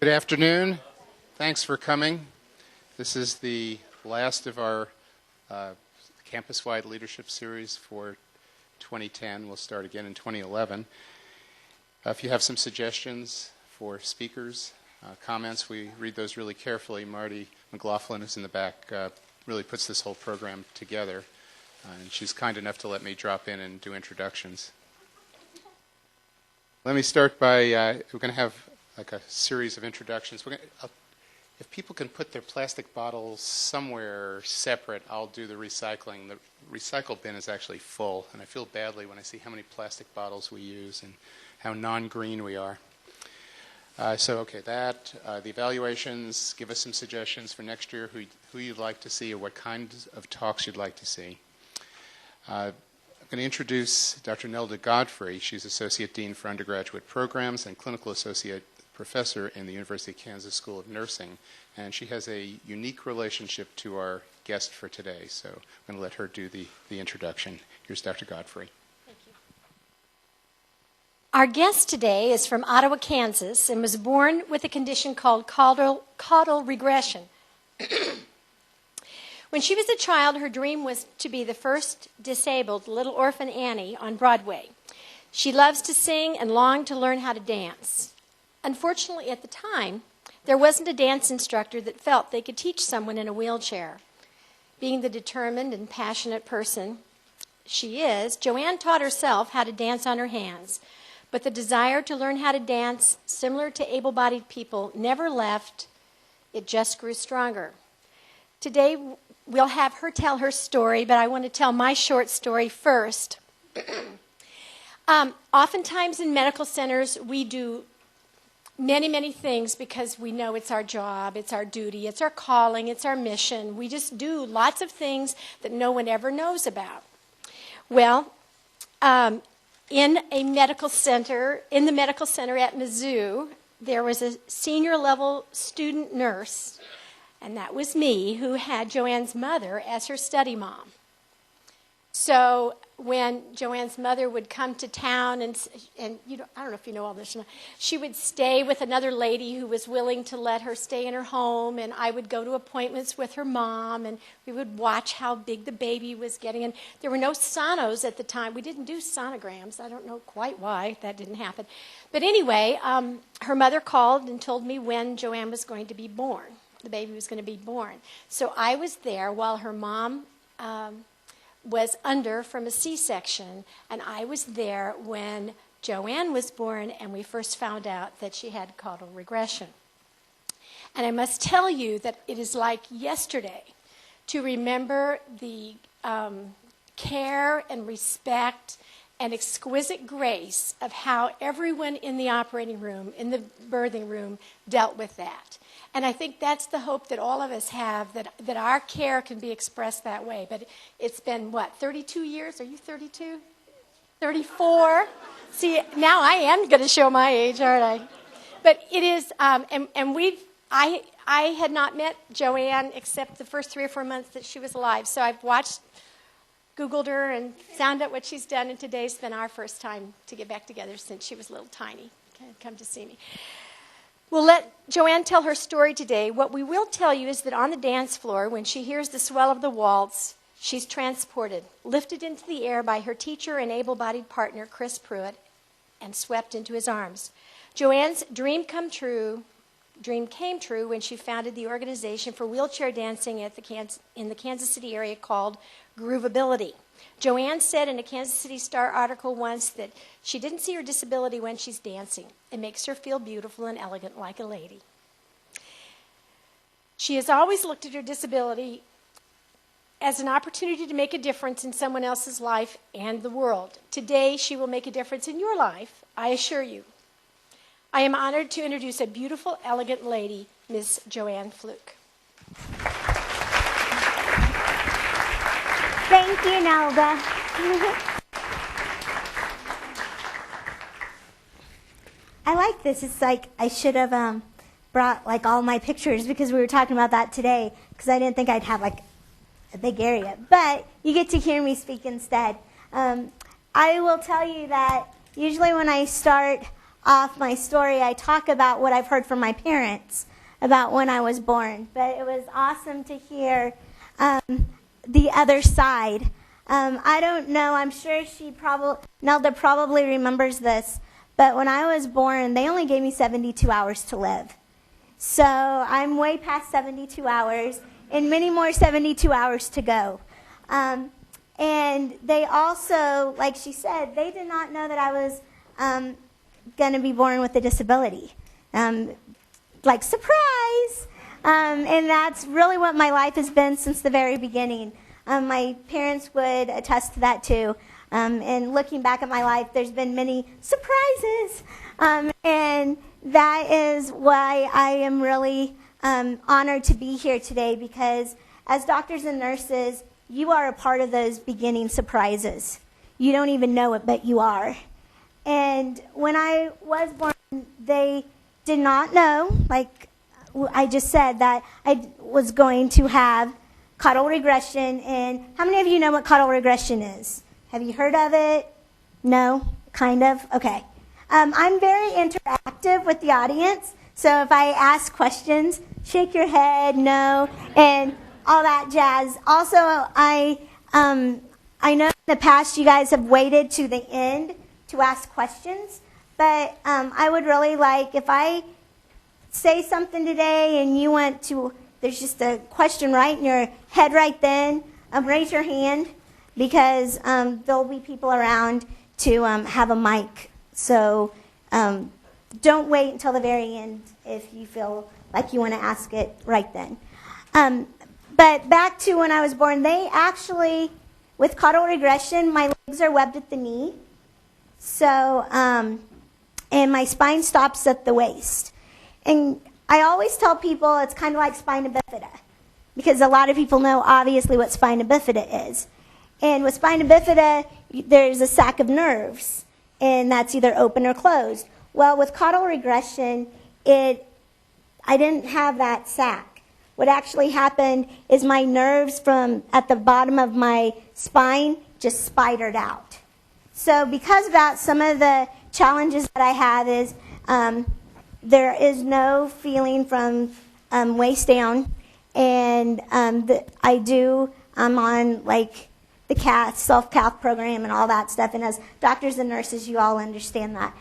Good afternoon. Thanks for coming. This is the last of our campus-wide leadership series for 2010. We'll start again in 2011. If you have some suggestions for speakers, comments, we read those really carefully. Marty McLaughlin, who's in the back, really puts this whole program together. And she's kind enough to let me drop in and do introductions. Let me start by, we're going to have like a series of introductions. If people can put their plastic bottles somewhere separate, I'll do the recycling. The recycle bin is actually full, and I feel badly when I see how many plastic bottles we use and how non-green we are. The evaluations, give us some suggestions for next year, who you'd like to see or what kinds of talks you'd like to see. I'm going to introduce Dr. Nelda Godfrey. She's Associate Dean for Undergraduate Programs and Clinical Associate Professor in the University of Kansas School of Nursing. And she has a unique relationship to our guest for today. So I'm going to let her do the introduction. Here's Dr. Godfrey. Thank you. Our guest today is from Ottawa, Kansas, and was born with a condition called caudal regression. When she was a child, her dream was to be the first disabled Little Orphan Annie on Broadway. She loves to sing and longed to learn how to dance. Unfortunately, at the time, there wasn't a dance instructor that felt they could teach someone in a wheelchair. Being the determined and passionate person she is, JoAnne taught herself how to dance on her hands. But the desire to learn how to dance, similar to able-bodied people, never left. It just grew stronger. Today, we'll have her tell her story, but I want to tell my short story first. Oftentimes in medical centers, we do many things because we know it's our job, it's our duty, it's our calling, it's our mission. We just do lots of things that no one ever knows about. Well, in the medical center at Mizzou, there was a senior level student nurse, and that was me, who had JoAnne's mother as her study mom. So when JoAnne's mother would come to town, and I don't know if you know all this, she would stay with another lady who was willing to let her stay in her home, and I would go to appointments with her mom, and we would watch how big the baby was getting. And there were no sonos at the time. We didn't do sonograms. I don't know quite why that didn't happen. But anyway, her mother called and told me when JoAnne was going to be born. The baby was going to be born. So I was there while her mom was under from a C-section, and I was there when JoAnne was born, and we first found out that she had caudal regression. And I must tell you that it is like yesterday to remember the care and respect and exquisite grace of how everyone in the operating room, in the birthing room, dealt with that. And I think that's the hope that all of us have, that our care can be expressed that way. But it's been, 32 years? Are you 32? 34? See, now I am going to show my age, aren't I? But it is, I had not met JoAnne except the first 3 or 4 months that she was alive. So I've Googled her and found out what she's done, and today's been our first time to get back together since she was a little tiny. Come to see me. We'll let JoAnne tell her story today. What we will tell you is that on the dance floor, when she hears the swell of the waltz, she's transported, lifted into the air by her teacher and able-bodied partner, Chris Pruitt, and swept into his arms. JoAnne's dream came true when she founded the organization for wheelchair dancing in the Kansas City area called Groovability. JoAnne said in a Kansas City Star article once that she didn't see her disability when she's dancing. It makes her feel beautiful and elegant like a lady. She has always looked at her disability as an opportunity to make a difference in someone else's life and the world. Today, she will make a difference in your life, I assure you. I am honored to introduce a beautiful, elegant lady, Miss JoAnne Fluke. Thank you, Nelda. I like this. It's like I should have brought like all my pictures because we were talking about that today because I didn't think I'd have like a big area. But you get to hear me speak instead. I will tell you that usually when I start, off my story, I talk about what I've heard from my parents about when I was born. But it was awesome to hear the other side. I don't know. I'm sure Nelda probably remembers this. But when I was born, they only gave me 72 hours to live. So I'm way past 72 hours and many more 72 hours to go. And they also, like she said, they did not know that I was going to be born with a disability. Like, surprise! And that's really what my life has been since the very beginning. My parents would attest to that too. And looking back at my life, there's been many surprises. And that is why I am really honored to be here today, because as doctors and nurses, you are a part of those beginning surprises. You don't even know it, but you are. And when I was born, they did not know, like I just said, that I was going to have caudal regression. And how many of you know what caudal regression is? Have you heard of it? No? Kind of? Okay. I'm very interactive with the audience, so if I ask questions, shake your head, no, and all that jazz. Also, I know in the past you guys have waited to the end to ask questions, but I would really like, if I say something today and you want to, there's just a question right in your head right then, raise your hand, because there'll be people around to have a mic. So don't wait until the very end if you feel like you want to ask it right then. But back to when I was born, they actually, with caudal regression, my legs are webbed at the knee. So, and my spine stops at the waist. And I always tell people it's kind of like spina bifida, because a lot of people know obviously what spina bifida is. And with spina bifida, there's a sac of nerves, and that's either open or closed. Well, with caudal regression, I didn't have that sac. What actually happened is my nerves from at the bottom of my spine just spidered out. So because of that, some of the challenges that I have is there is no feeling from waist down, and I'm on like the cath, self-cath program and all that stuff, and as doctors and nurses, you all understand that.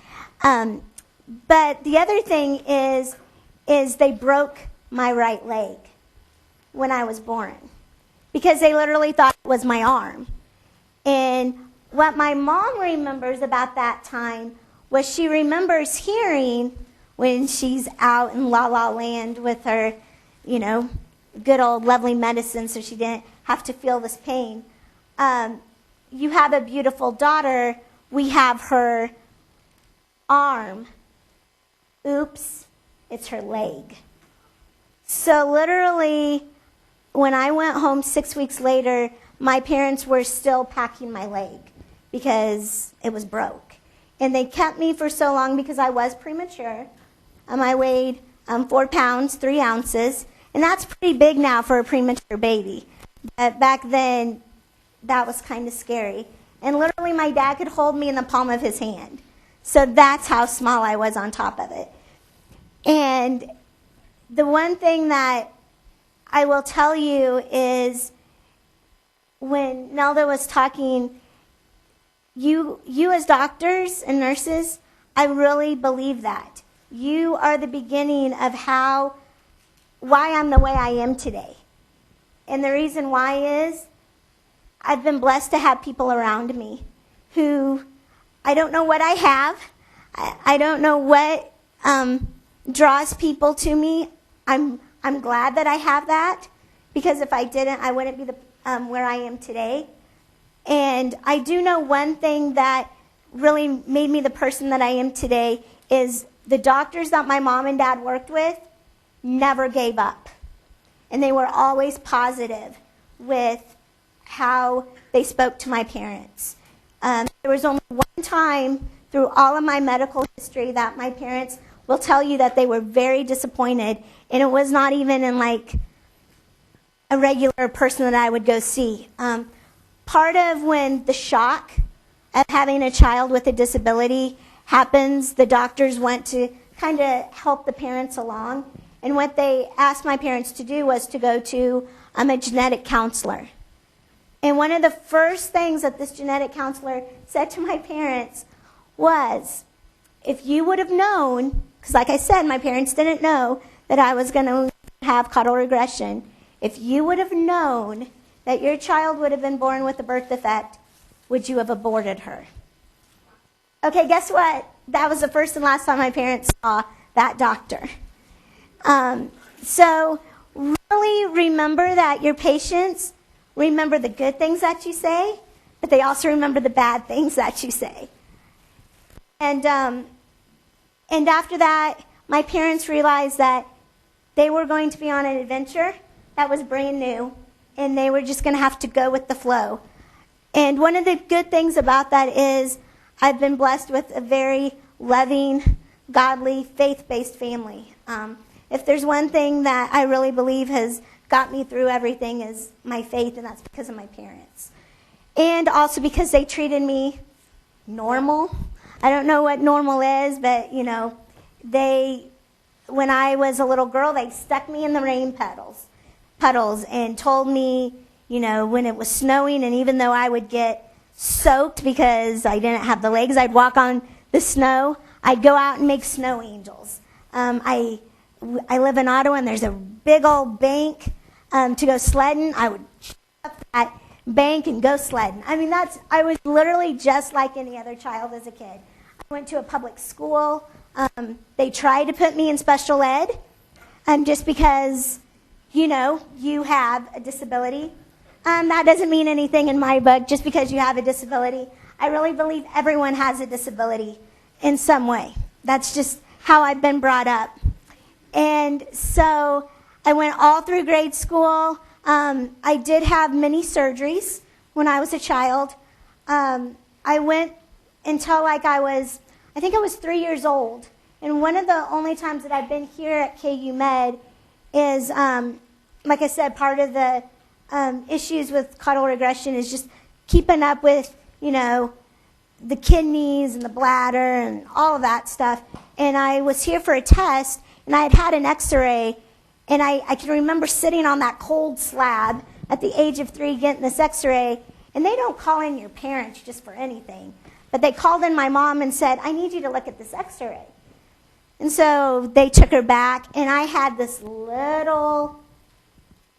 But the other thing is they broke my right leg when I was born, because they literally thought it was my arm. And what my mom remembers about that time was she remembers hearing when she's out in La La Land with her, good old lovely medicine so she didn't have to feel this pain. You have a beautiful daughter. We have her arm. Oops, it's her leg. So literally, when I went home 6 weeks later, my parents were still packing my leg because it was broke. And they kept me for so long because I was premature. I weighed 4 pounds, 3 ounces, and that's pretty big now for a premature baby. But back then, that was kind of scary. And literally, my dad could hold me in the palm of his hand. So that's how small I was on top of it. And the one thing that I will tell you is when Nelda was talking, you as doctors and nurses, I really believe that. You are the beginning of why I'm the way I am today. And the reason why is I've been blessed to have people around me who, I don't know what I have. I don't know what draws people to me. I'm glad that I have that, because if I didn't, I wouldn't be where I am today. And I do know one thing that really made me the person that I am today is the doctors that my mom and dad worked with never gave up. And they were always positive with how they spoke to my parents. There was only one time through all of my medical history that my parents will tell you that they were very disappointed, and it was not even in like a regular person that I would go see. Part of when the shock of having a child with a disability happens, the doctors want to kind of help the parents along. And what they asked my parents to do was to go to a genetic counselor. And one of the first things that this genetic counselor said to my parents was, if you would have known, because like I said, my parents didn't know that I was going to have caudal regression. If you would have known that your child would have been born with a birth defect, would you have aborted her? Okay, guess what? That was the first and last time my parents saw that doctor. So really remember that your patients remember the good things that you say, but they also remember the bad things that you say. And after that, my parents realized that they were going to be on an adventure that was brand new, and they were just going to have to go with the flow. And one of the good things about that is I've been blessed with a very loving, godly, faith-based family. If there's one thing that I really believe has got me through everything is my faith, and that's because of my parents. And also because they treated me normal. I don't know what normal is, but, you know, when I was a little girl, they stuck me in the rain puddles and told me, you know, when it was snowing, and even though I would get soaked because I didn't have the legs, I'd walk on the snow, I'd go out and make snow angels. I live in Ottawa, and there's a big old bank to go sledding. I would up that bank and go sledding. I mean, I was literally just like any other child as a kid. I went to a public school. They tried to put me in special ed just because, you know, you have a disability. That doesn't mean anything in my book, just because you have a disability. I really believe everyone has a disability in some way. That's just how I've been brought up. And so I went all through grade school. I did have many surgeries when I was a child. I went until I think I was 3 years old. And one of the only times that I've been here at KU Med is, like I said, part of the issues with caudal regression is just keeping up with, you know, the kidneys and the bladder and all of that stuff. And I was here for a test, and I had an x-ray, and I can remember sitting on that cold slab at the age of 3 getting this x-ray, and they don't call in your parents just for anything. But they called in my mom and said, I need you to look at this x-ray. And so they took her back, and I had this little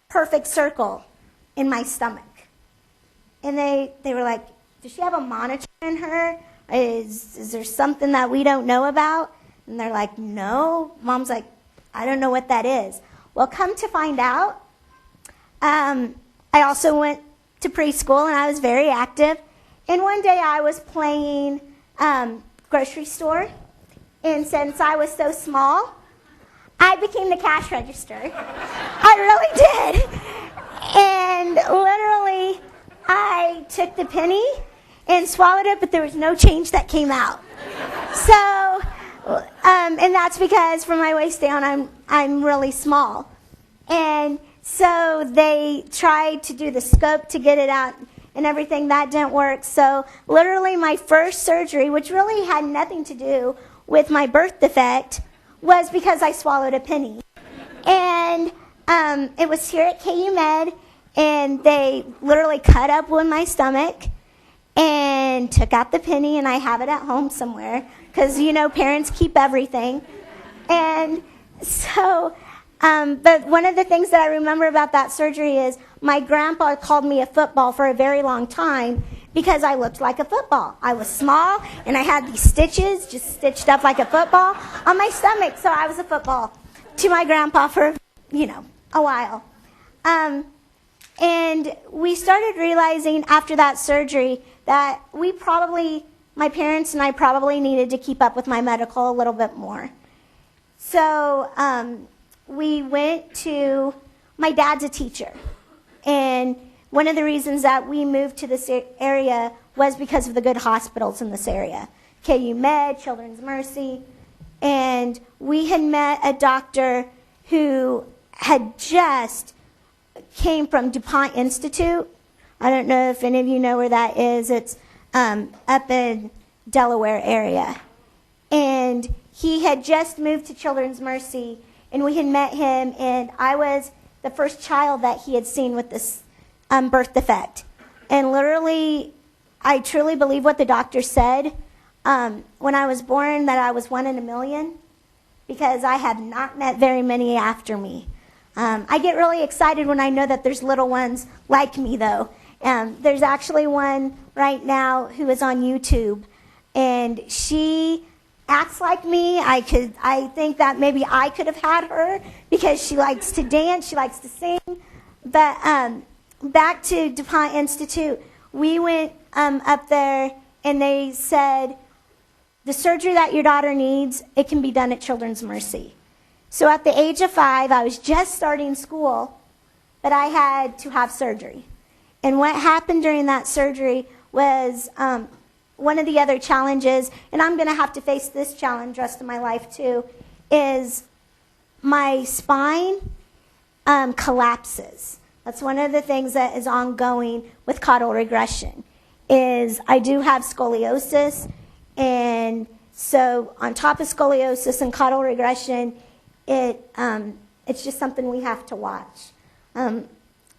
perfect circle in my stomach. And they were like, does she have a monitor in her? Is there something that we don't know about? And they're like, no. Mom's like, I don't know what that is. Well, come to find out, I also went to preschool, and I was very active. And one day I was playing grocery store, and since I was so small, I became the cash register. I really did. And literally, I took the penny and swallowed it, but there was no change that came out. So, and that's because from my waist down, I'm really small. And so they tried to do the scope to get it out and everything. That didn't work. So literally my first surgery, which really had nothing to do with my birth defect, was because I swallowed a penny. And it was here at KU Med, and they literally cut up with my stomach and took out the penny, and I have it at home somewhere because, you know, parents keep everything. And so, but one of the things that I remember about that surgery is my grandpa called me a football for a very long time because I looked like a football. I was small, and I had these stitches just stitched up like a football on my stomach, so I was a football to my grandpa for, you know, a while. And we started realizing after that surgery that my parents and I probably needed to keep up with my medical a little bit more. So we went to, my dad's a teacher, and one of the reasons that we moved to this area was because of the good hospitals in this area. KU Med, Children's Mercy, and we had met a doctor who had just came from DuPont Institute. I don't know if any of you know where that is. It's up in Delaware area. and he had just moved to Children's Mercy, and we had met him, and I was the first child that he had seen with this birth defect. And literally, I truly believe what the doctor said when I was born, that I was 1 in a million, because I have not met very many after me. I get really excited when I know that there's little ones like me, though. There's actually one right now who is on YouTube, and she acts like me. I think that maybe I could have had her because she likes to dance, she likes to sing. But back to DuPont Institute, we went up there, and they said, the surgery that your daughter needs, it can be done at Children's Mercy. So at the age of 5, I was just starting school, but I had to have surgery. And what happened during that surgery was one of the other challenges, and I'm going to have to face this challenge the rest of my life too, is my spine collapses. That's one of the things that is ongoing with caudal regression, is I do have scoliosis, and so on top of scoliosis and caudal regression, it's just something we have to watch.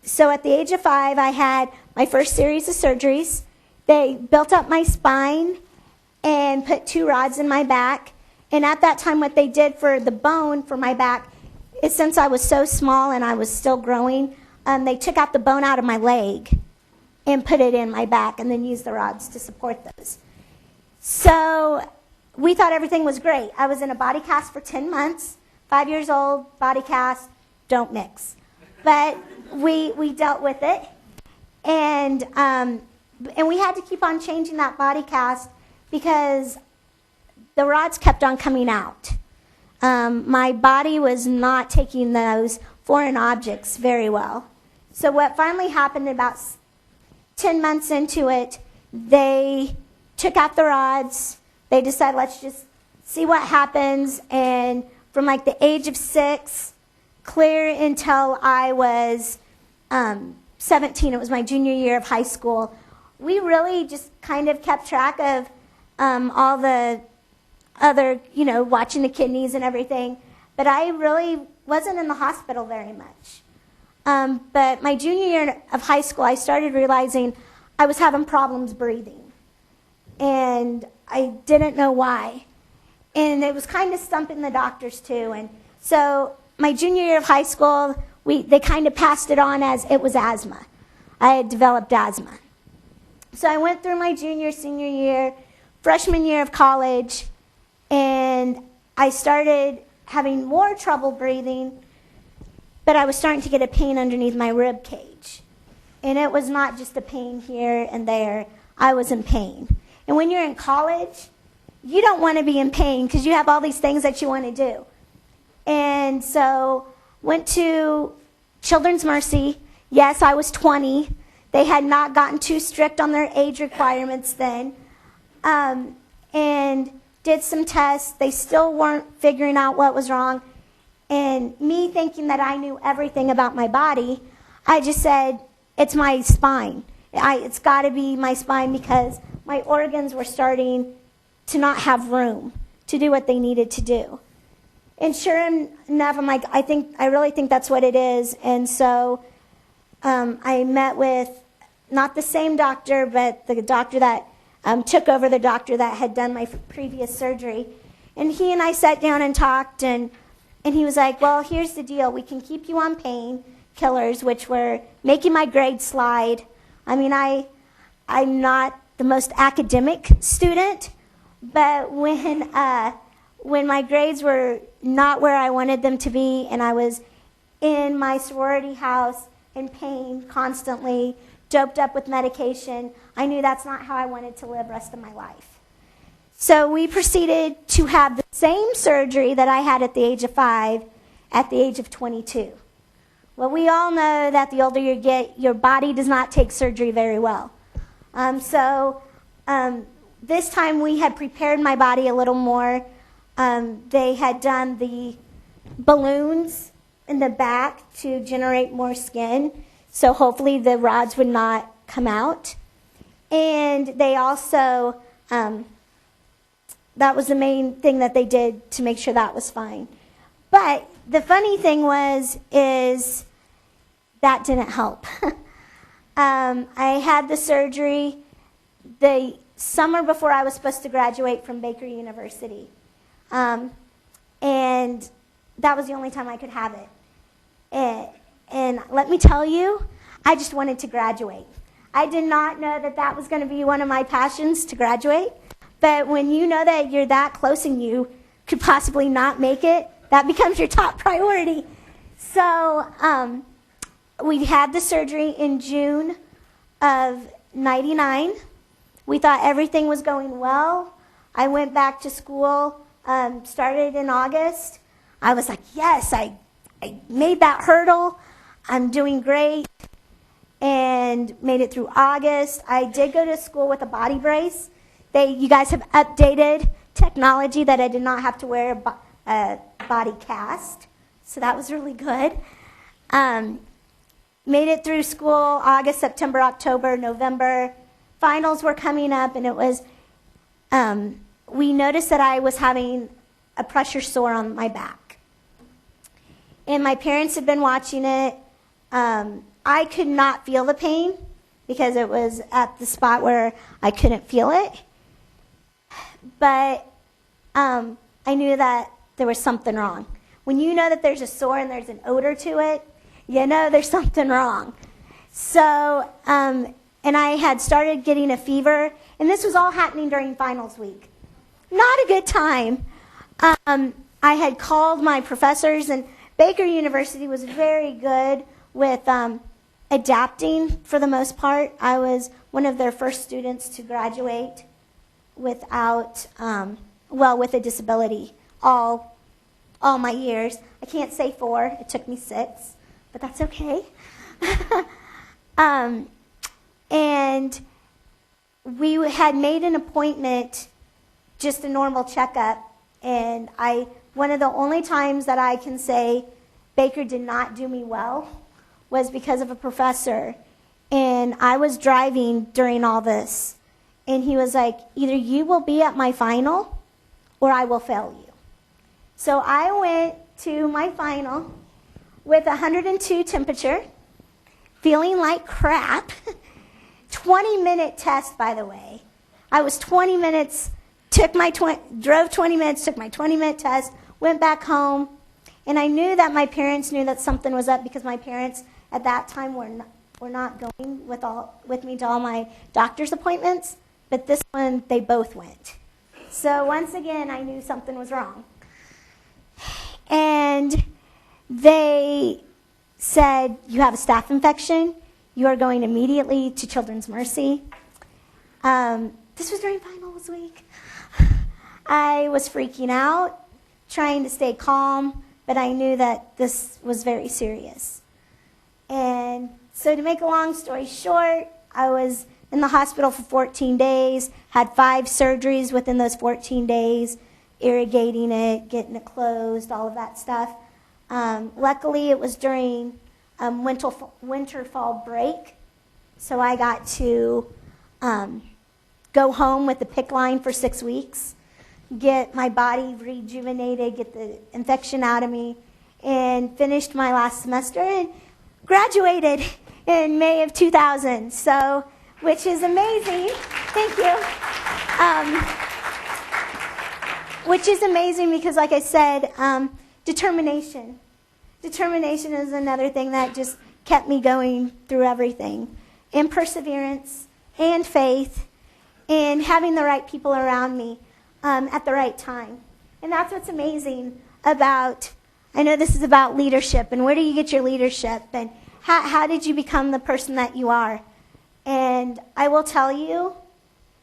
So at the age of 5, I had my first series of surgeries. They built up my spine and put 2 rods in my back. And at that time, what they did for the bone for my back is, since I was so small and I was still growing, they took out the bone out of my leg and put it in my back, and then used the rods to support those. So we thought everything was great. I was in a body cast for 10 months, 5 years old, body cast, don't mix. But we dealt with it, and we had to keep on changing that body cast because the rods kept on coming out. My body was not taking those foreign objects very well. So what finally happened, about 10 months into it, they took out the rods. They decided, let's just see what happens. And from like the age of 6, clear until I was 17, it was my junior year of high school, we really just kind of kept track of all the other, watching the kidneys and everything. But I really wasn't in the hospital very much. But my junior year of high school, I started realizing I was having problems breathing. And I didn't know why. And it was kind of stumping the doctors too. And so my junior year of high school, they kind of passed it on as it was asthma. I had developed asthma. So I went through my junior, senior year, freshman year of college, and I started having more trouble breathing, but I was starting to get a pain underneath my rib cage. And it was not just a pain here and there. I was in pain. And when you're in college, you don't want to be in pain because you have all these things that you want to do. And so went to Children's Mercy. Yes, I was 20. They had not gotten too strict on their age requirements then. And did some tests. They still weren't figuring out what was wrong. And me thinking that I knew everything about my body, I just said, it's my spine. It's got to be my spine because my organs were starting to not have room to do what they needed to do. And sure enough, I'm like, I really think that's what it is. And so I met with not the same doctor, but the doctor that took over the doctor that had done my previous surgery. And he and I sat down and talked, and he was like, well, here's the deal. We can keep you on painkillers, which were making my grades slide. I mean, I'm not the most academic student, but when my grades were not where I wanted them to be, and I was in my sorority house in pain constantly, doped up with medication, I knew that's not how I wanted to live the rest of my life. So we proceeded to have the same surgery that I had at the age of 5 at the age of 22. Well, we all know that the older you get, your body does not take surgery very well. This time we had prepared my body a little more. They had done the balloons in the back to generate more skin, so hopefully the rods would not come out. And they also that was the main thing that they did to make sure that was fine. But the funny thing is that didn't help. I had the surgery the summer before I was supposed to graduate from Baker University. And that was the only time I could have it. And let me tell you, I just wanted to graduate. I did not know that that was going to be one of my passions, to graduate. But when you know that you're that close and you could possibly not make it, that becomes your top priority. So we had the surgery in June of '99. We thought everything was going well. I went back to school, started in August. I was like, yes, I made that hurdle. I'm doing great. And made it through August. I did go to school with a body brace. You guys have updated technology that I did not have to wear a body cast. So that was really good. Made it through school August, September, October, November. Finals were coming up, and it was, we noticed that I was having a pressure sore on my back. And my parents had been watching it. I could not feel the pain because it was at the spot where I couldn't feel it. But I knew that there was something wrong. When you know that there's a sore and there's an odor to it, you know there's something wrong. So, and I had started getting a fever, and this was all happening during finals week. Not a good time. I had called my professors, and Baker University was very good with adapting for the most part. I was one of their first students to graduate without, with a disability all my years. I can't say 4, it took me 6, but that's okay. And we had made an appointment, just a normal checkup, and one of the only times that I can say Baker did not do me well was because of a professor. And I was driving during all this, and he was like, either you will be at my final or I will fail you. So I went to my final with 102 temperature, feeling like crap. 20-minute test, by the way. I was 20 minutes, drove 20 minutes, took my 20-minute test, went back home, and I knew that my parents knew that something was up because my parents at that time were not going with me to all my doctor's appointments, but this one, they both went. So once again, I knew something was wrong. And they said, you have a staph infection. You are going immediately to Children's Mercy. This was during finals week. I was freaking out, trying to stay calm, but I knew that this was very serious. And so to make a long story short, I was in the hospital for 14 days, had 5 surgeries within those 14 days, irrigating it, getting it closed, all of that stuff. Luckily, it was during winter-fall break, so I got to go home with the PICC line for 6 weeks, get my body rejuvenated, get the infection out of me, and finished my last semester and graduated in May of 2000, so, which is amazing. Thank you. Which is amazing because, like I said, determination. Determination is another thing that just kept me going through everything. And perseverance and faith and having the right people around me at the right time. And that's what's amazing about, I know this is about leadership and where do you get your leadership and how did you become the person that you are. And I will tell you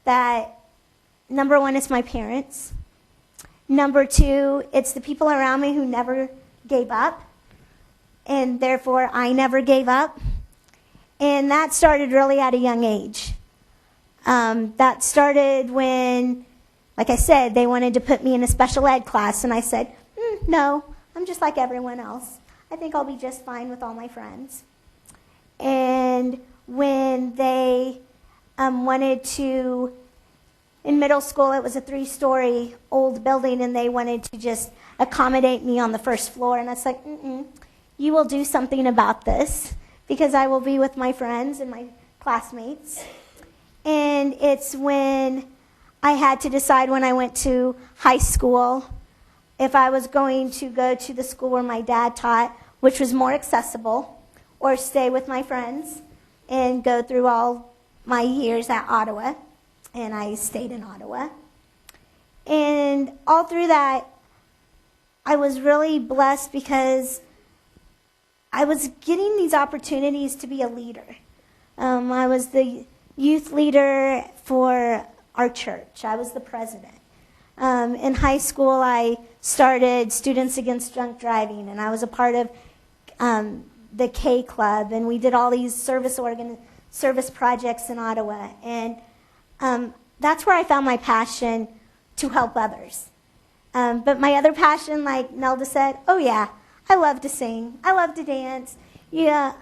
that number 1 is my parents. Number 2, it's the people around me who never gave up. And therefore, I never gave up. And that started really at a young age. That started when, like I said, they wanted to put me in a special ed class. And I said, no, I'm just like everyone else. I think I'll be just fine with all my friends. And when they wanted to, in middle school, it was a 3-story old building, and they wanted to just accommodate me on the first floor. And I was like, you will do something about this, because I will be with my friends and my classmates. And it's when I had to decide, when I went to high school, if I was going to go to the school where my dad taught, which was more accessible, or stay with my friends and go through all my years at Ottawa. And I stayed in Ottawa. And all through that, I was really blessed because I was getting these opportunities to be a leader. I was the youth leader for our church. I was the president. In high school, I started Students Against Drunk Driving, and I was a part of the K Club, and we did all these service projects in Ottawa. And that's where I found my passion to help others. But my other passion, like Nelda said, oh yeah, I love to sing. I love to dance. Yeah,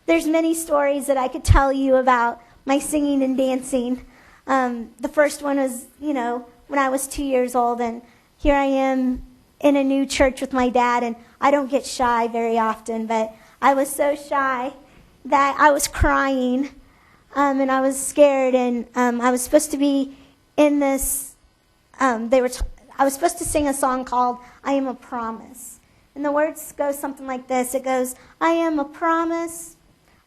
there's many stories that I could tell you about my singing and dancing. The first one was, when I was 2 years old, and here I am in a new church with my dad, and I don't get shy very often, but I was so shy that I was crying, and I was scared, and I was supposed to be in this, I was supposed to sing a song called I Am a Promise. And the words go something like this. It goes, I am a promise,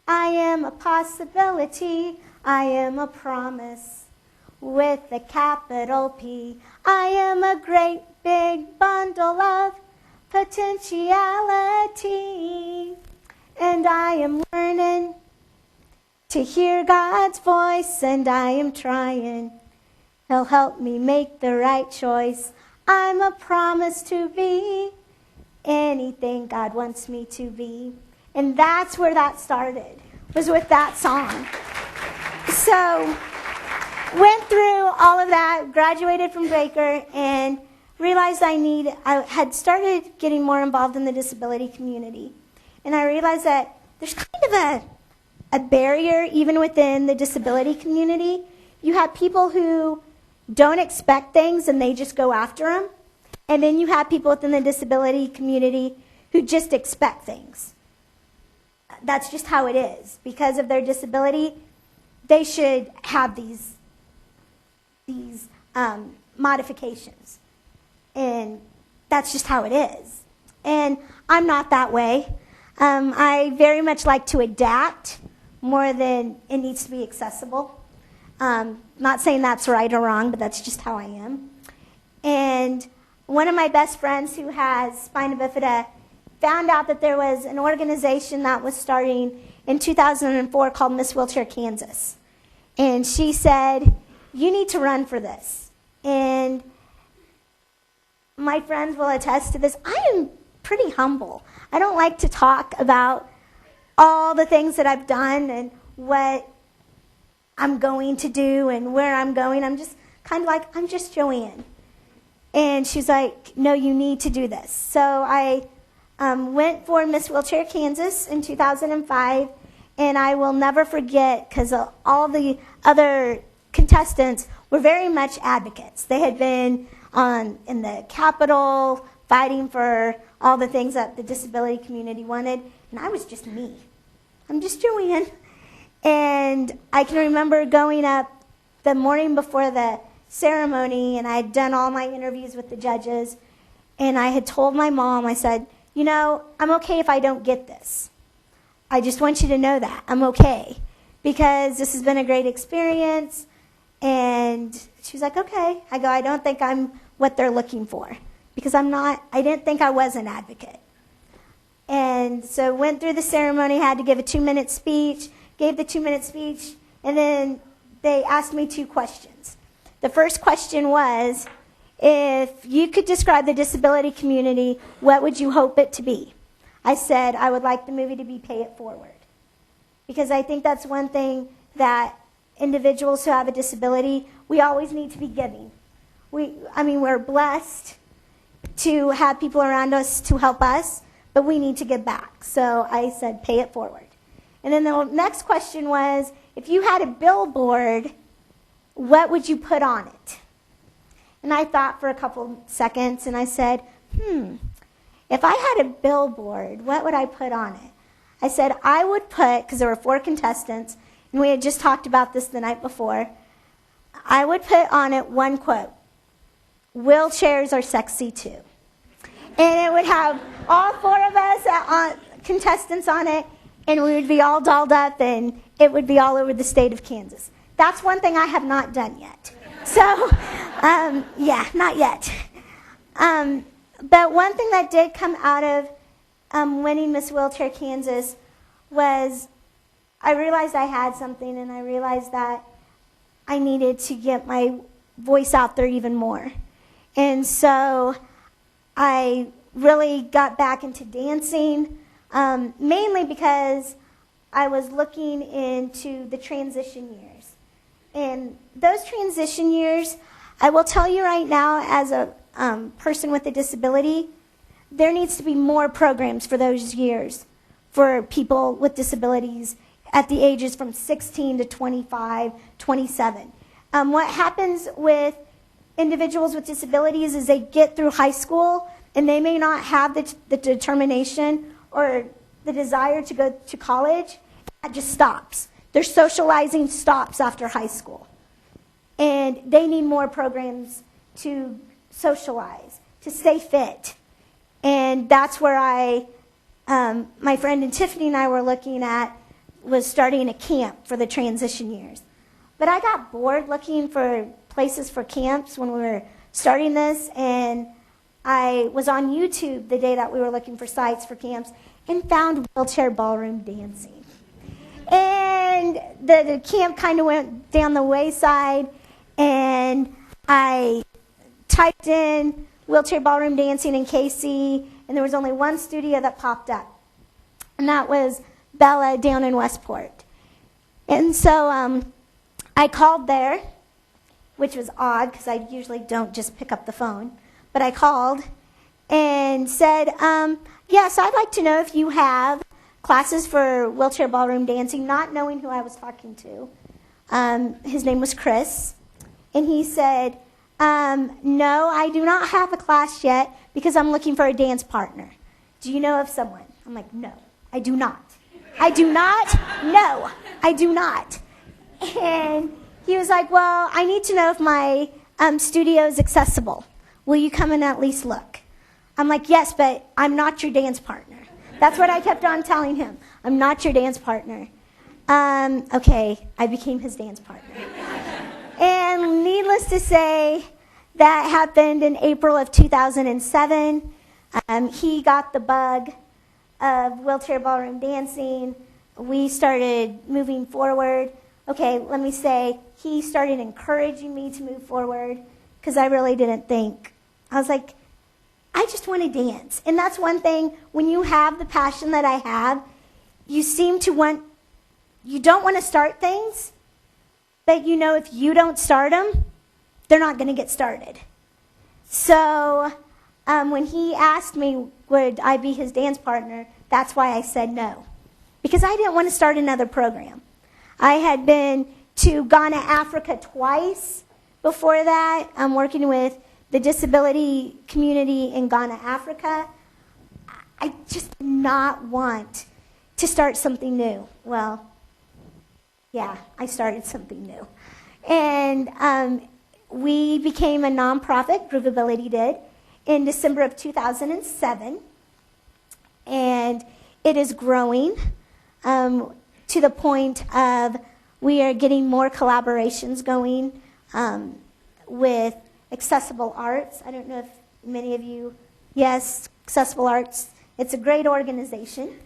I am a possibility, I am a promise with a capital P. I am a great big bundle of potentiality, and I am learning to hear God's voice, and I am trying. He'll help me make the right choice. I'm a promise to be anything God wants me to be. And that's where that started, was with that song. So, went through all of that, graduated from Baker, and realized I had started getting more involved in the disability community. And I realized that there's kind of a barrier even within the disability community. You have people who don't expect things and they just go after them. And then you have people within the disability community who just expect things. That's just how it is. Because of their disability, they should have these modifications. And that's just how it is. And I'm not that way. I very much like to adapt more than it needs to be accessible. Not saying that's right or wrong, but that's just how I am. And one of my best friends who has spina bifida found out that there was an organization that was starting in 2004 called Miss Wheelchair Kansas. And she said, you need to run for this. And my friends will attest to this. I am pretty humble. I don't like to talk about all the things that I've done and what I'm going to do and where I'm going. I'm just kind of like, I'm just JoAnne. And she's like, no, you need to do this. So I went for Miss Wheelchair Kansas in 2005, and I will never forget, because all the other contestants were very much advocates. They had been in the Capitol fighting for all the things that the disability community wanted, and I was just me. I'm just JoAnne. And I can remember going up the morning before the ceremony, and I had done all my interviews with the judges, and I had told my mom, I said, I'm okay if I don't get this. I just want you to know that. I'm okay, because this has been a great experience. And she was like, okay. I go, I don't think I'm what they're looking for, because I didn't think I was an advocate. And so went through the ceremony, had to give a 2-minute speech, gave the 2-minute speech, and then they asked me 2 questions. The first question was, if you could describe the disability community, what would you hope it to be? I said, I would like the movie to be Pay It Forward. Because I think that's one thing that individuals who have a disability, we always need to be giving. We're blessed to have people around us to help us, but we need to give back. So I said, Pay It Forward. And then the next question was, if you had a billboard what would you put on it? And I thought for a couple seconds, and I said, if I had a billboard, what would I put on it? I said, I would put, because there were 4 contestants, and we had just talked about this the night before, I would put on it one quote: wheelchairs are sexy too. And it would have all 4 of us contestants on it, and we would be all dolled up, and it would be all over the state of Kansas. That's one thing I have not done yet. So, yeah, not yet. But one thing that did come out of winning Miss Wheelchair Kansas was I realized I had something, and I realized that I needed to get my voice out there even more. And so I really got back into dancing, mainly because I was looking into the transition years. And those transition years, I will tell you right now, as a person with a disability, there needs to be more programs for those years for people with disabilities at the ages from 16 to 25, 27. What happens with individuals with disabilities is they get through high school and they may not have the determination or the desire to go to college. That just stops. Their socializing stops after high school. And they need more programs to socialize, to stay fit. And that's where my friend and Tiffany and I were looking at, was starting a camp for the transition years. But I got bored looking for places for camps when we were starting this, and I was on YouTube the day that we were looking for sites for camps and found wheelchair ballroom dancing. And the camp kind of went down the wayside, and I typed in wheelchair ballroom dancing in KC, and there was only one studio that popped up, and that was Bella down in Westport. And so I called there, which was odd because I usually don't just pick up the phone, but I called and said, yes, I'd like to know if you have classes for wheelchair ballroom dancing, not knowing who I was talking to. His name was Chris, and he said, no, I do not have a class yet because I'm looking for a dance partner. Do you know of someone? I'm like, no, I do not. I do not? No, I do not. And he was like, well, I need to know if my studio is accessible. Will you come and at least look? I'm like, yes, but I'm not your dance partner. That's what I kept on telling him. I'm not your dance partner. Okay, I became his dance partner. And needless to say, that happened in April of 2007. He got the bug of wheelchair ballroom dancing. We started moving forward. Okay, let me say, he started encouraging me to move forward because I really didn't think. I was like, I just want to dance. And that's one thing, when you have the passion that I have, you seem to want, you don't want to start things, but you know if you don't start them, they're not going to get started. So when he asked me, would I be his dance partner, that's why I said no. Because I didn't want to start another program. I had been to Ghana, Africa twice before that. I'm working with the disability community in Ghana, Africa. I just did not want to start something new. Well, yeah, I started something new. And we became a nonprofit, Groovability did, in December of 2007. And it is growing to the point of we are getting more collaborations going with Accessible Arts. I don't know if many of you, yes, Accessible Arts. It's a great organization.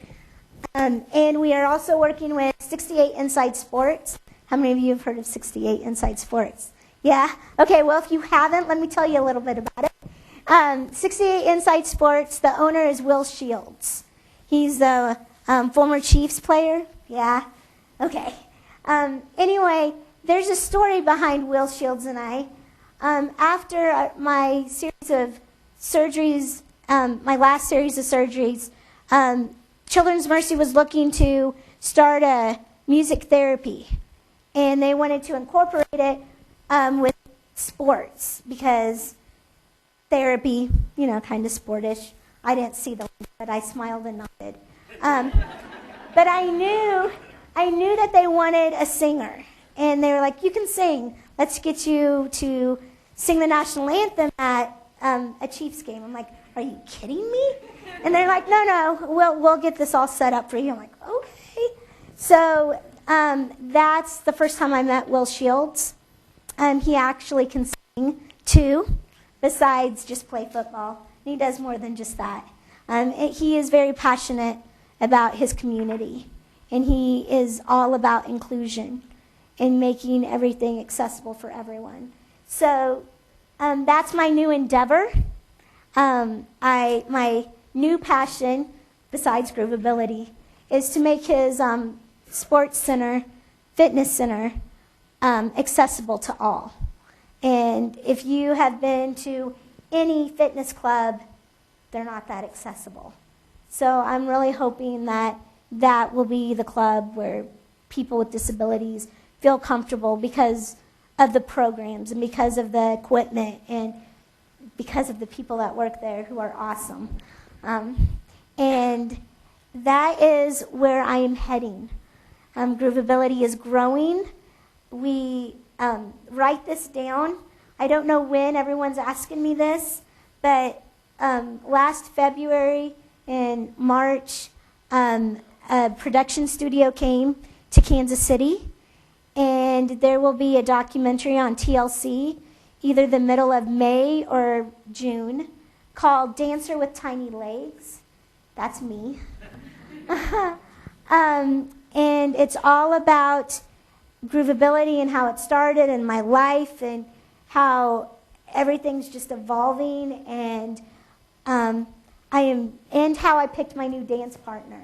And we are also working with 68 Inside Sports. How many of you have heard of 68 Inside Sports? Yeah? Okay, well, if you haven't, let me tell you a little bit about it. 68 Inside Sports, the owner is Will Shields. He's the former Chiefs player. Yeah? Okay. Anyway, there's a story behind Will Shields and I. After my series of surgeries, my last series of surgeries, Children's Mercy was looking to start a music therapy, and they wanted to incorporate it with sports because therapy, kind of sportish. I didn't see them, but I smiled and nodded. But I knew that they wanted a singer. And they were like, you can sing. Let's get you to sing the national anthem at a Chiefs game. I'm like, are you kidding me? And they're like, no, we'll get this all set up for you. I'm like, okay. So that's the first time I met Will Shields. He actually can sing too, besides just play football. He does more than just that. He is very passionate about his community, and he is all about inclusion and making everything accessible for everyone. So that's my new endeavor. My new passion, besides Groovability, is to make his sports center, fitness center, accessible to all. And if you have been to any fitness club, they're not that accessible. So I'm really hoping that that will be the club where people with disabilities feel comfortable because of the programs and because of the equipment and because of the people that work there who are awesome. And that is where I am heading. Groovability is growing. We write this down. I don't know when everyone's asking me this, but last February and March, a production studio came to Kansas City, and there will be a documentary on TLC, either the middle of May or June, called Dancer with Tiny Legs. That's me. And it's all about Groovability and how it started and my life and how everything's just evolving and how I picked my new dance partner.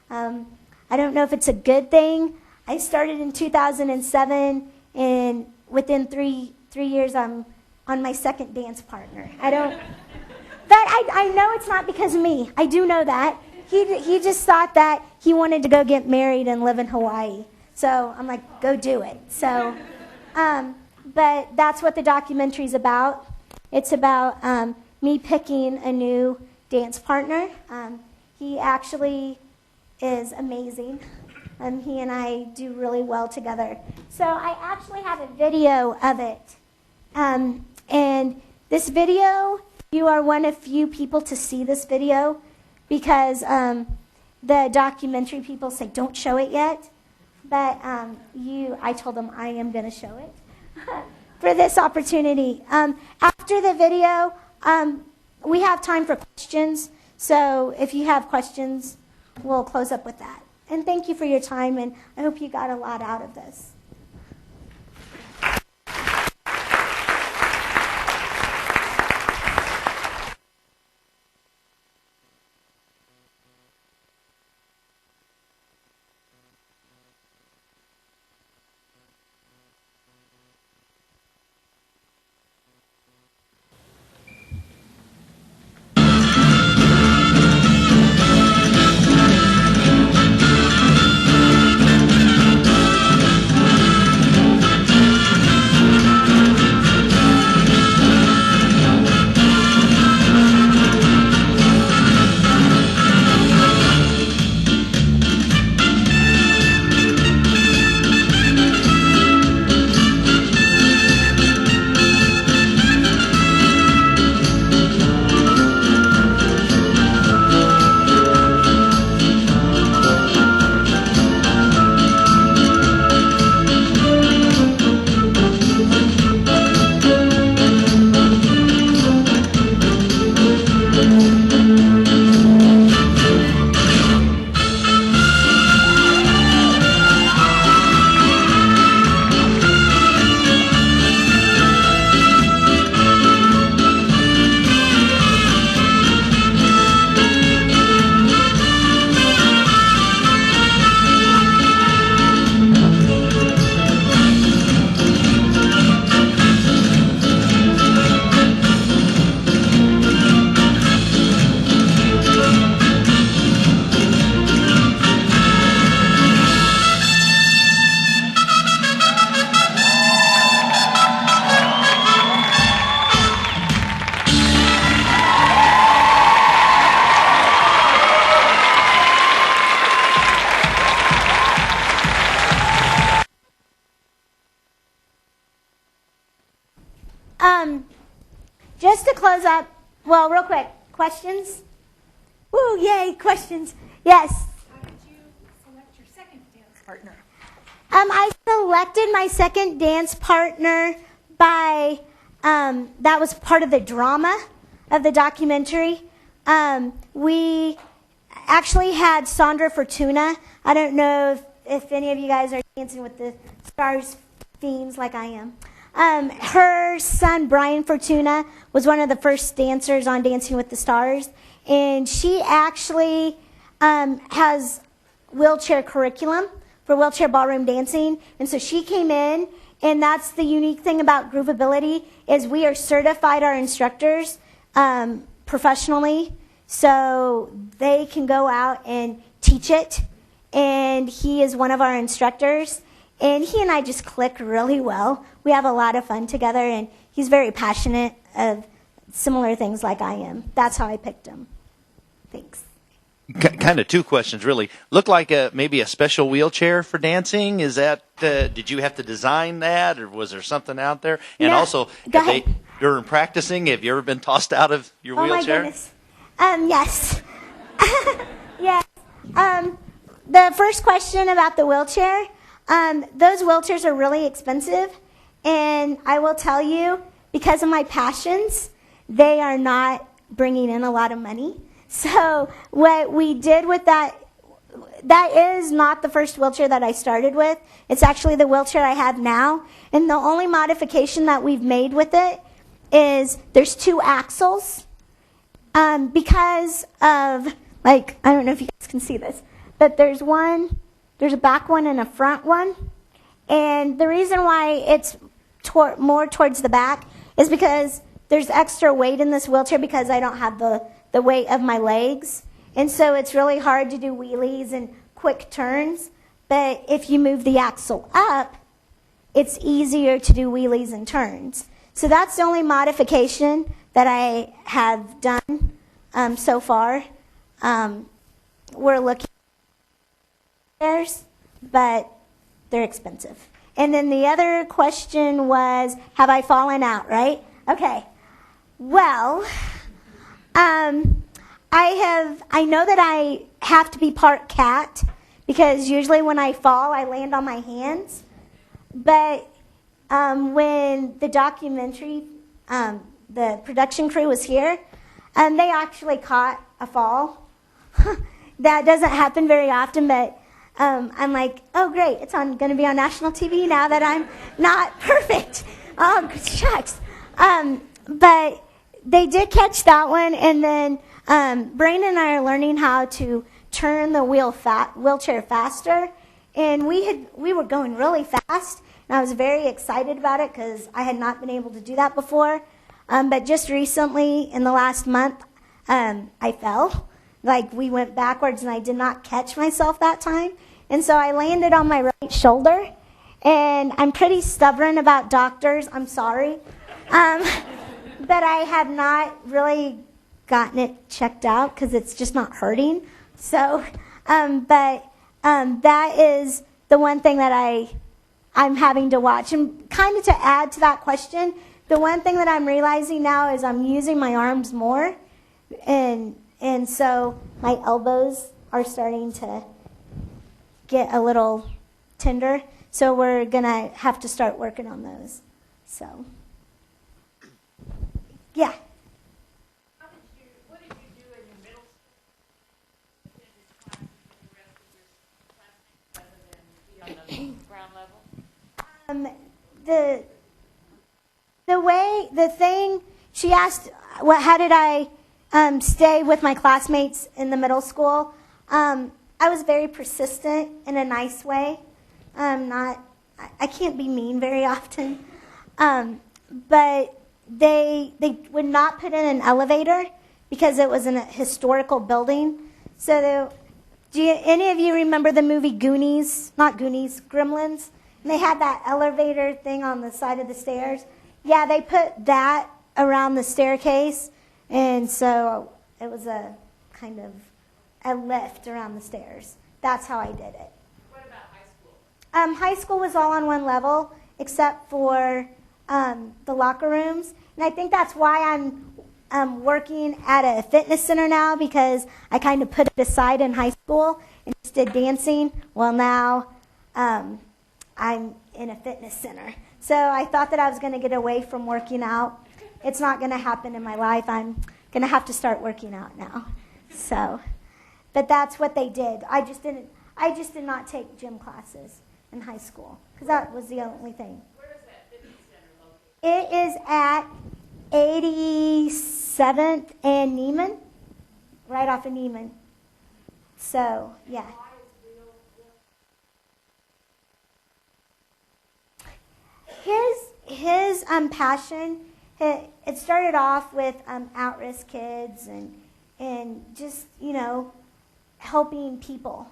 I don't know if it's a good thing. I started in 2007, and within three years, I'm on my second dance partner. I know it's not because of me. I do know that. He just thought that he wanted to go get married and live in Hawaii. So I'm like, go do it. So, but that's what the documentary's about. It's about me picking a new dance partner. He actually is amazing. He and I do really well together. So I actually have a video of it. And this video, you are one of few people to see this video because the documentary people say, don't show it yet. But I told them I am going to show it for this opportunity. After the video, we have time for questions. So if you have questions, we'll close up with that. And thank you for your time, and I hope you got a lot out of this. up. Well, real quick, questions? Woo, yay, questions. Yes. How did you select your second dance partner? I selected my second dance partner by, that was part of the drama of the documentary. We actually had Sandra Fortuna. I don't know if any of you guys are Dancing with the Stars fiends like I am. Her son, Brian Fortuna, was one of the first dancers on Dancing with the Stars. And she actually has wheelchair curriculum for wheelchair ballroom dancing. And so she came in, and that's the unique thing about Groovability is we are certified, our instructors, professionally. So they can go out and teach it. And he is one of our instructors. And he and I just click really well. We have a lot of fun together, and he's very passionate of similar things like I am. That's how I picked him. Thanks. Kind of two questions, really. Look like maybe a special wheelchair for dancing. Is that, did you have to design that, or was there something out there? And No. also, Go ahead. during practicing, have you ever been tossed out of your wheelchair? Oh, my goodness. Yes. Yes. The first question about the wheelchair, those wheelchairs are really expensive. And I will tell you, because of my passions, they are not bringing in a lot of money. So what we did with that is not the first wheelchair that I started with. It's actually the wheelchair I have now. And the only modification that we've made with it is there's 2 axles. Because of, like, I don't know if you guys can see this, but there's a back one and a front one. And the reason why it's more towards the back is because there's extra weight in this wheelchair because I don't have the weight of my legs. And so it's really hard to do wheelies and quick turns. But if you move the axle up, it's easier to do wheelies and turns. So that's the only modification that I have done so far. We're looking at chairs, but they're expensive. And then the other question was, have I fallen out, right? Okay. Well, I know that I have to be part cat because usually when I fall, I land on my hands. But when the documentary, the production crew was here, they actually caught a fall. That doesn't happen very often, but I'm like, oh, great, it's going to be on national TV now that I'm not perfect. Oh, shucks. But they did catch that one, and then Brandon and I are learning how to turn the wheelchair faster, and we were going really fast, and I was very excited about it because I had not been able to do that before. But just recently, in the last month, I fell. Like, we went backwards, and I did not catch myself that time. And so I landed on my right shoulder. And I'm pretty stubborn about doctors. I'm sorry. But I have not really gotten it checked out because it's just not hurting. So, but that is the one thing that I'm having to watch. And kind of to add to that question, the one thing that I'm realizing now is I'm using my arms more. And so my elbows are starting to get a little tender. So we're going to have to start working on those. So, yeah. What did you do in your middle school class with the rest of your classmates rather than be on the ground level? She asked, how did I stay with my classmates in the middle school? I was very persistent in a nice way. I can't be mean very often. But they would not put in an elevator because it was in a historical building. So any of you remember the movie Goonies? Not Goonies, Gremlins? And they had that elevator thing on the side of the stairs. Yeah, they put that around the staircase. And so it was a kind of a lift around the stairs. That's how I did it. What about high school? High school was all on one level except for the locker rooms. And I think that's why working at a fitness center now because I kind of put it aside in high school and just did dancing. Well, now I'm in a fitness center. So I thought that I was going to get away from working out. It's not going to happen in my life. I'm going to have to start working out now. So, but that's what they did. I just did not take gym classes in high school because that was the only thing. Where is that fitness center located? It is at 87th and Neiman, right off of Neiman. So, yeah. His passion, it started off with at-risk kids and just, helping people.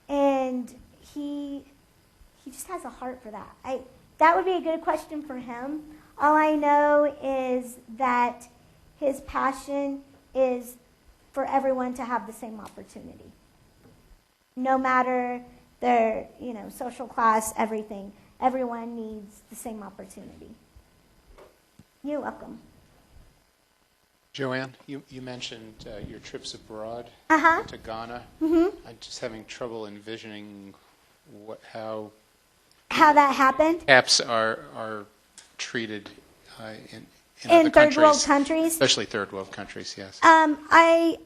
And he just has a heart for that. That would be a good question for him. All I know is that his passion is for everyone to have the same opportunity. No matter their, social class, everything. Everyone needs the same opportunity. You're welcome. JoAnne, you mentioned your trips abroad Uh-huh. to Ghana. Mm-hmm. I'm just having trouble envisioning how How that happened? CAPs are treated in In other third world countries, countries? especially third world countries. Yes. I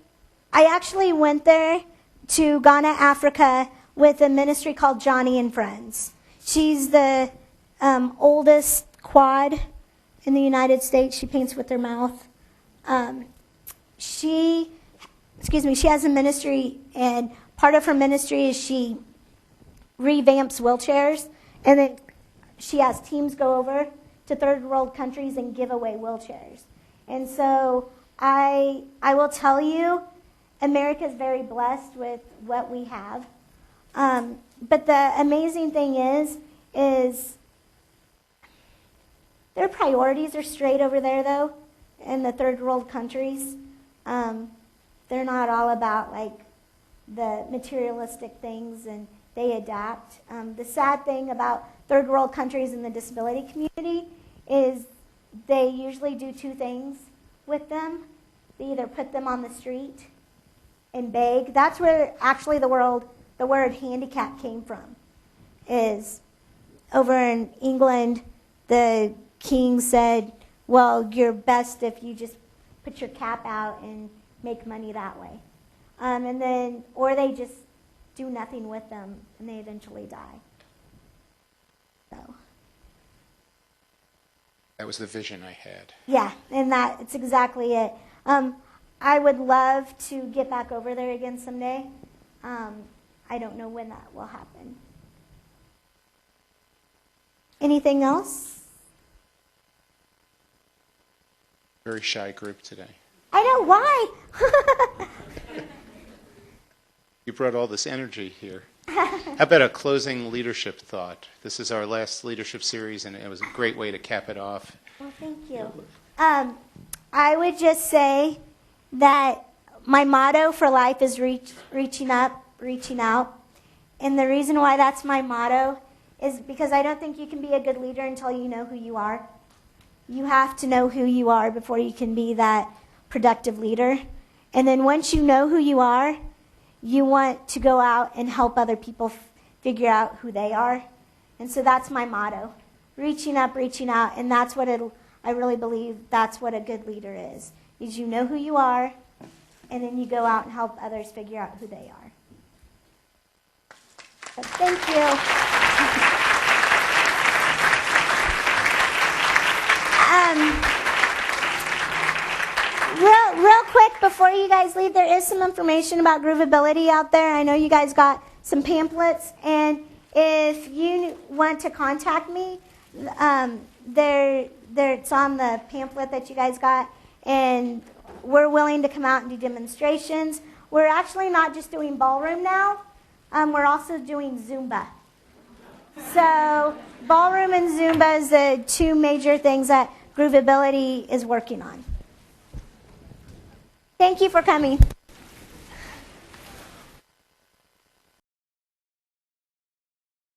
actually went there to Ghana, Africa, with a ministry called Johnny and Friends. She's the oldest quad in the United States. She paints with her mouth. She has a ministry, and part of her ministry is she revamps wheelchairs, and then she has teams go over to third world countries and give away wheelchairs. And so I will tell you, America is very blessed with what we have. But the amazing thing is their priorities are straight over there, though, in the third world countries. They're not all about, like, the materialistic things, and they adapt. The sad thing about third world countries in the disability community is they usually do two things with them. They either put them on the street and beg. That's where actually the word handicap came from. Is over in England, the king said, well, you're best if you just put your cap out and make money that way. Or they just do nothing with them and they eventually die. So. That was the vision I had. Yeah, and it's exactly it. I would love to get back over there again someday. I don't know when that will happen. Anything else? Very shy group today. I know, why? You brought all this energy here. How about a closing leadership thought? This is our last leadership series, and it was a great way to cap it off. Well, thank you. I would just say that my motto for life is reaching up, reaching out. And the reason why that's my motto is because I don't think you can be a good leader until you know who you are. You have to know who you are before you can be that productive leader. And then once you know who you are, you want to go out and help other people figure out who they are. And so that's my motto. Reaching up, reaching out, and that's what I really believe that's what a good leader is you know who you are, and then you go out and help others figure out who they are. So thank you. Real quick, before you guys leave, there is some information about Groovability out there. I know you guys got some pamphlets, and if you want to contact me, it's on the pamphlet that you guys got, and we're willing to come out and do demonstrations. We're actually not just doing ballroom now. We're also doing Zumba. So ballroom and Zumba is the two major things that Groovability is working on. Thank you for coming.